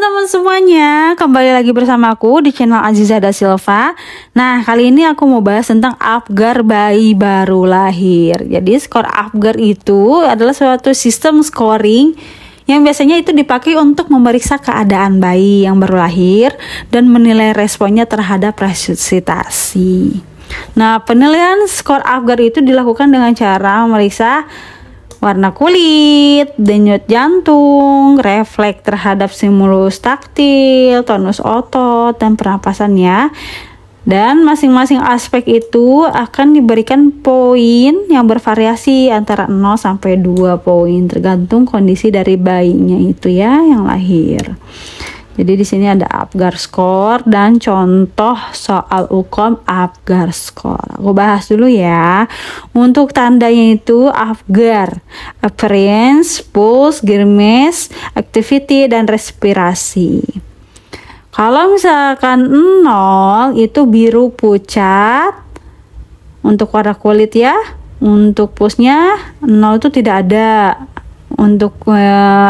teman-teman semuanya, kembali lagi bersama aku di channel Aziza Da Silva. Nah, kali ini aku mau bahas tentang Apgar bayi baru lahir. Jadi skor Apgar itu adalah suatu sistem scoring yang biasanya itu dipakai untuk memeriksa keadaan bayi yang baru lahir dan menilai responnya terhadap resusitasi. Nah, penilaian skor Apgar itu dilakukan dengan cara memeriksa warna kulit, denyut jantung, refleks terhadap stimulus taktil, tonus otot, dan pernapasannya. Dan masing-masing aspek itu akan diberikan poin yang bervariasi antara 0 sampai 2 poin tergantung kondisi dari bayinya itu ya yang lahir. Jadi di sini ada Apgar score dan contoh soal UKOM Apgar score. Aku bahas dulu ya. Untuk tandanya itu Apgar, appearance, pulse, grimace, activity, dan respirasi. Kalau misalkan 0 itu biru pucat untuk warna kulit ya. Untuk pulse-nya 0 itu tidak ada. Untuk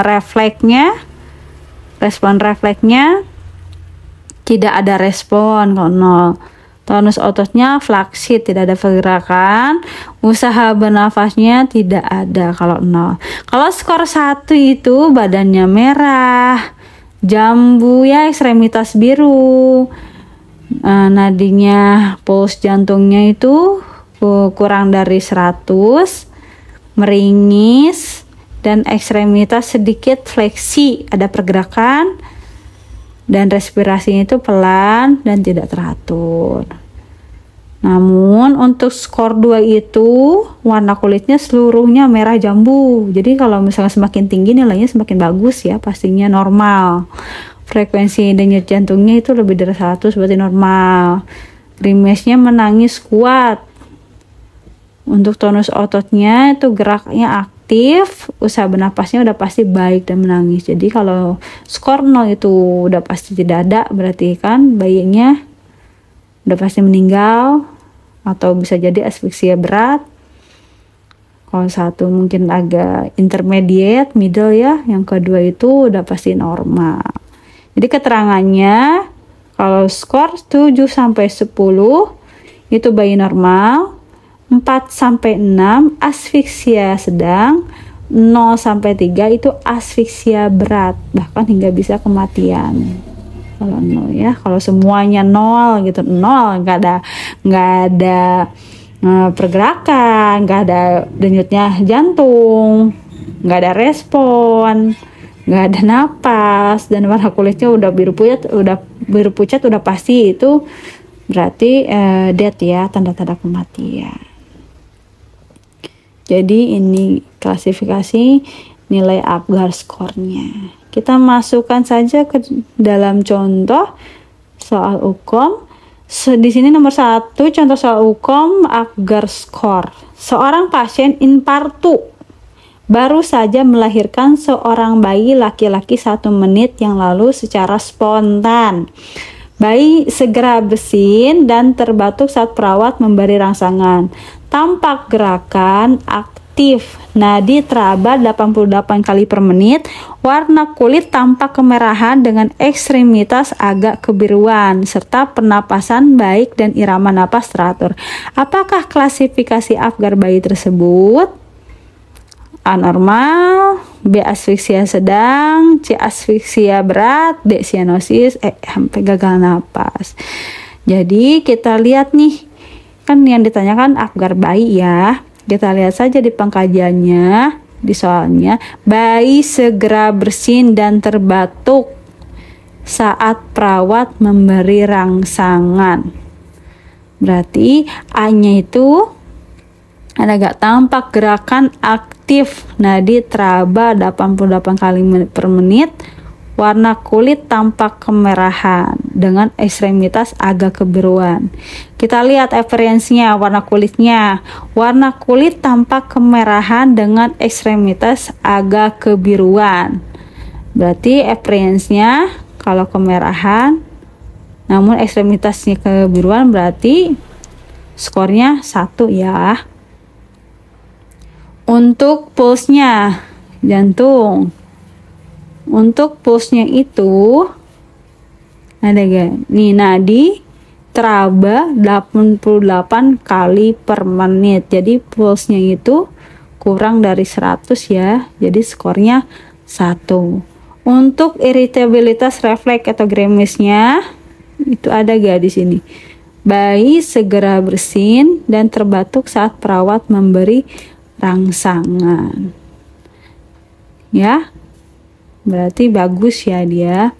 refleksnya, respon refleksnya tidak ada respon kalau 0. Tonus ototnya flaccid, tidak ada pergerakan. Usaha bernafasnya tidak ada kalau 0. Kalau skor 1 itu badannya merah, jambu ya, ekstremitas biru, nadinya puls jantungnya itu kurang dari 100, meringis, dan ekstremitas sedikit fleksi, ada pergerakan, dan respirasinya itu pelan dan tidak teratur. Namun untuk skor 2 itu warna kulitnya seluruhnya merah jambu. Jadi kalau misalnya semakin tinggi nilainya semakin bagus ya, pastinya normal. Frekuensi denyut jantungnya itu lebih dari 100 berarti normal. Grimace-nya menangis kuat. Untuk tonus ototnya itu geraknya aktif, usaha bernapasnya udah pasti baik dan menangis. Jadi kalau skor 0 itu udah pasti tidak ada, berarti kan bayinya udah pasti meninggal atau bisa jadi asfiksia berat. Kalau 1 mungkin agak intermediate, middle ya. Yang kedua itu udah pasti normal. Jadi keterangannya kalau skor 7 sampai 10 itu bayi normal, 4 sampai 6 asfiksia sedang, 0 sampai 3 itu asfiksia berat, bahkan hingga bisa kematian. Kalau 0 ya, kalau semuanya 0 gitu, 0, nggak ada pergerakan, nggak ada denyutnya jantung, nggak ada respon, nggak ada napas, dan warna kulitnya udah biru pucat udah pasti itu berarti death ya, tanda-tanda kematian. Jadi ini klasifikasi nilai Apgar skornya. Kita masukkan saja ke dalam contoh soal UKOM. Di sini nomor 1 contoh soal UKOM Apgar skor. Seorang pasien infartu baru saja melahirkan seorang bayi laki-laki 1 menit yang lalu secara spontan. Bayi segera bersin dan terbatuk saat perawat memberi rangsangan. Tampak gerakan aktif, nadi teraba 88 kali per menit, warna kulit tampak kemerahan dengan ekstremitas agak kebiruan, serta pernapasan baik dan irama napas teratur. Apakah klasifikasi Apgar bayi tersebut? A normal, B asfiksia sedang, C asfiksia berat, D sianosis, sampai gagal napas. Jadi kita lihat nih, kan yang ditanyakan Apgar bayi ya. Kita lihat saja di pengkajiannya, di soalnya, bayi segera bersin dan terbatuk saat perawat memberi rangsangan. Berarti A-nya itu ada gak tampak gerakan aktif, nadi teraba 88 kali per menit, warna kulit tampak kemerahan dengan ekstremitas agak kebiruan. Kita lihat appearance-nya, warna kulitnya. Warna kulit tampak kemerahan dengan ekstremitas agak kebiruan. Berarti appearance-nya kalau kemerahan namun ekstremitasnya kebiruan berarti skornya 1 ya. Untuk pulse-nya, jantung Untuk pulsnya itu ada gak? Nih nadi teraba 88 kali per menit. Jadi pulsnya itu kurang dari 100 ya. Jadi skornya 1. Untuk iritabilitas refleks atau gerimisnya itu ada gak di sini? Bayi segera bersin dan terbatuk saat perawat memberi rangsangan. Ya. Berarti bagus ya dia.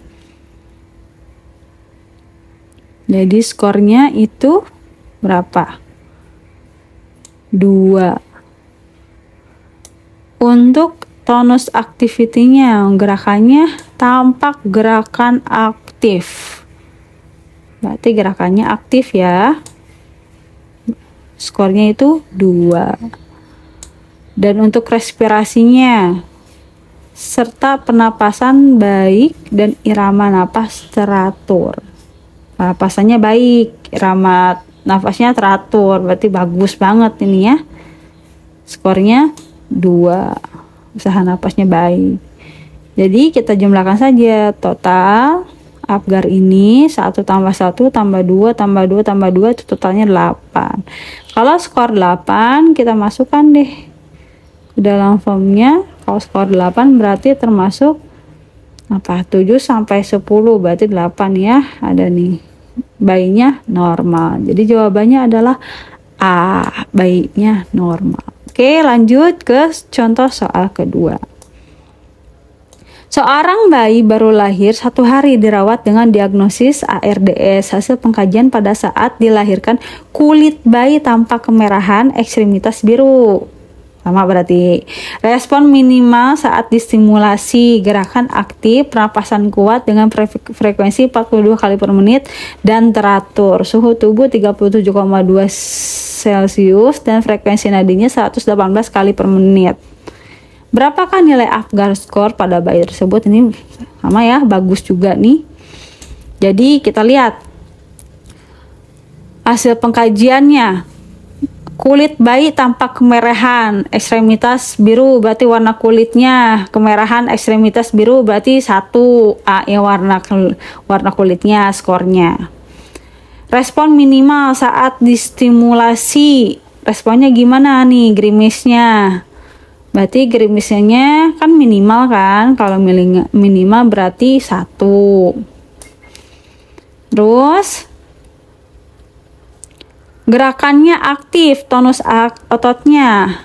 Jadi skornya itu berapa? 2. Untuk tonus activity-nya, gerakannya tampak gerakan aktif. Berarti gerakannya aktif ya. Skornya itu 2. Dan untuk respirasinya serta penapasan baik dan irama napas teratur. Napasannya baik, irama nafasnya teratur, berarti bagus banget ini ya. Skornya 2. Usaha napasnya baik. Jadi kita jumlahkan saja total Apgar ini 1 tambah 1 tambah 2 tambah 2 tambah 2 itu totalnya 8. Kalau skor 8 kita masukkan deh ke dalam formnya. Kalau skor 8 berarti termasuk apa? 7 sampai 10 berarti 8 ya. Ada nih bayinya normal. Jadi jawabannya adalah A, bayinya normal. Oke, lanjut ke contoh soal kedua. Seorang bayi baru lahir 1 hari dirawat dengan diagnosis ARDS. Hasil pengkajian pada saat dilahirkan, kulit bayi tampak kemerahan, ekstremitas biru. Sama berarti. Respon minimal saat distimulasi, gerakan aktif, pernapasan kuat dengan frekuensi 42 kali per menit dan teratur. Suhu tubuh 37,2 Celcius dan frekuensi nadinya 118 kali per menit. Berapakah nilai Apgar skor pada bayi tersebut? Ini sama ya, bagus juga nih. Jadi kita lihat hasil pengkajiannya. Kulit bayi tampak kemerahan, ekstremitas biru, berarti warna kulitnya kemerahan, ekstremitas biru, berarti 1 A ya warna kulitnya, skornya. Respon minimal saat distimulasi, responnya gimana nih gerimisnya? Berarti gerimisnya kan minimal kan, kalau minimal berarti 1. Terus gerakannya aktif, tonus ototnya.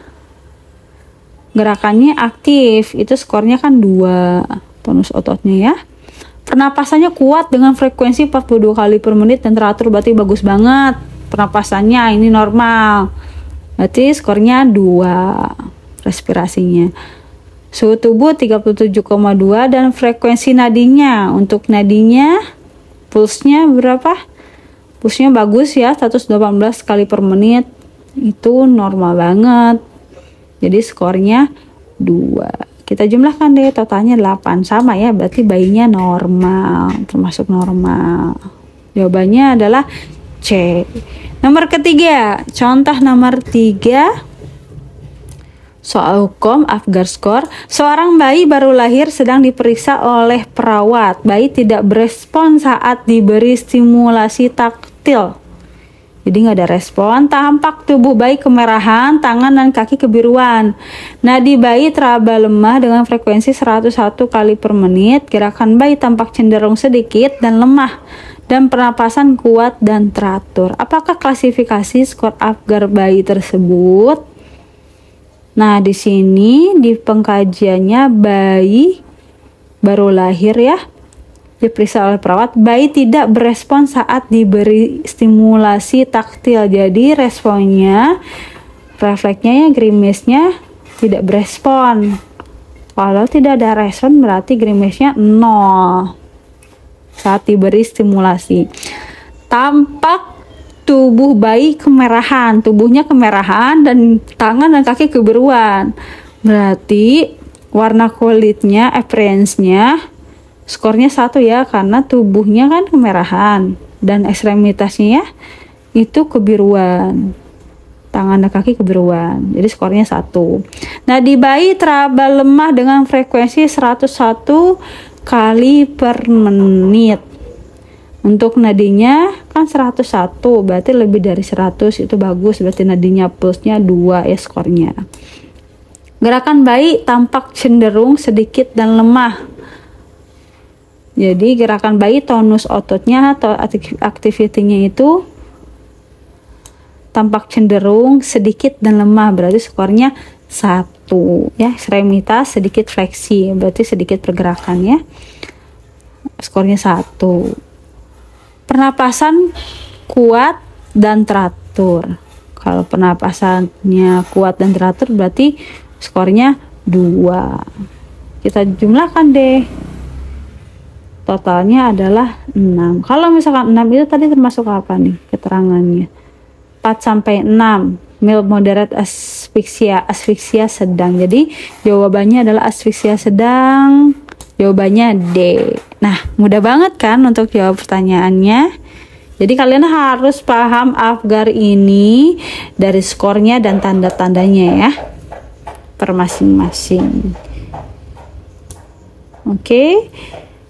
Gerakannya aktif, itu skornya kan 2, tonus ototnya ya. Pernapasannya kuat dengan frekuensi 42 kali per menit dan teratur, berarti bagus banget. Pernapasannya ini normal. Berarti skornya 2. Respirasinya. Suhu tubuh 37,2 dan frekuensi nadinya. Untuk nadinya pulsnya berapa? Pulsnya bagus ya, 118 kali per menit. Itu normal banget. Jadi skornya 2. Kita jumlahkan deh, totalnya 8. Sama ya, berarti bayinya normal, termasuk normal. Jawabannya adalah C. Nomor ketiga, contoh nomor 3. Soal hukum Apgar skor. Seorang bayi baru lahir sedang diperiksa oleh perawat. Bayi tidak berespon saat diberi stimulasi taktil. Jadi nggak ada respon. Tampak tubuh bayi kemerahan, tangan dan kaki kebiruan. Nadi bayi teraba lemah dengan frekuensi 101 kali per menit. Gerakan bayi tampak cenderung sedikit dan lemah. Dan pernapasan kuat dan teratur. Apakah klasifikasi skor Apgar bayi tersebut? Nah, di sini di pengkajiannya bayi baru lahir ya, diperiksa oleh perawat, bayi tidak berespon saat diberi stimulasi taktil. Jadi responnya, refleksnya ya, gerimisnya tidak berespon. Kalau tidak ada respon berarti gerimisnya 0 saat diberi stimulasi. Tampak tubuh bayi kemerahan, tubuhnya kemerahan dan tangan dan kaki kebiruan. Berarti warna kulitnya, appearance-nya skornya 1 ya, karena tubuhnya kan kemerahan dan ekstremitasnya itu kebiruan. tangan dan kaki kebiruan. Jadi skornya 1. Nah, di bayi teraba lemah dengan frekuensi 101 kali per menit. Untuk nadinya kan 101, berarti lebih dari 100 itu bagus, berarti nadinya plusnya 2 ya skornya. Gerakan bayi tampak cenderung sedikit dan lemah. Jadi gerakan bayi tonus ototnya atau aktivitinya itu tampak cenderung sedikit dan lemah, berarti skornya 1 ya. Ekstremitas sedikit fleksi, berarti sedikit pergerakan ya. Skornya 1. Pernapasan kuat dan teratur. Kalau pernapasannya kuat dan teratur berarti skornya 2. Kita jumlahkan deh. Totalnya adalah 6. Kalau misalkan 6 itu tadi termasuk apa nih keterangannya? 4 sampai 6. Mild moderate asfiksia, asfiksia sedang. Jadi jawabannya adalah asfiksia sedang. Jawabannya D. Nah, mudah banget kan untuk jawab pertanyaannya. Jadi kalian harus paham Apgar ini dari skornya dan tanda-tandanya ya, per masing-masing. Oke.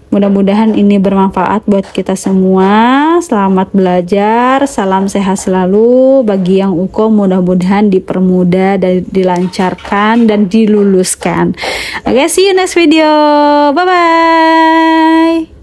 Mudah-mudahan ini bermanfaat buat kita semua. Selamat belajar, salam sehat selalu. Bagi yang UKOM mudah-mudahan dipermudah dan dilancarkan dan diluluskan. Oke, see you next video. Bye-bye.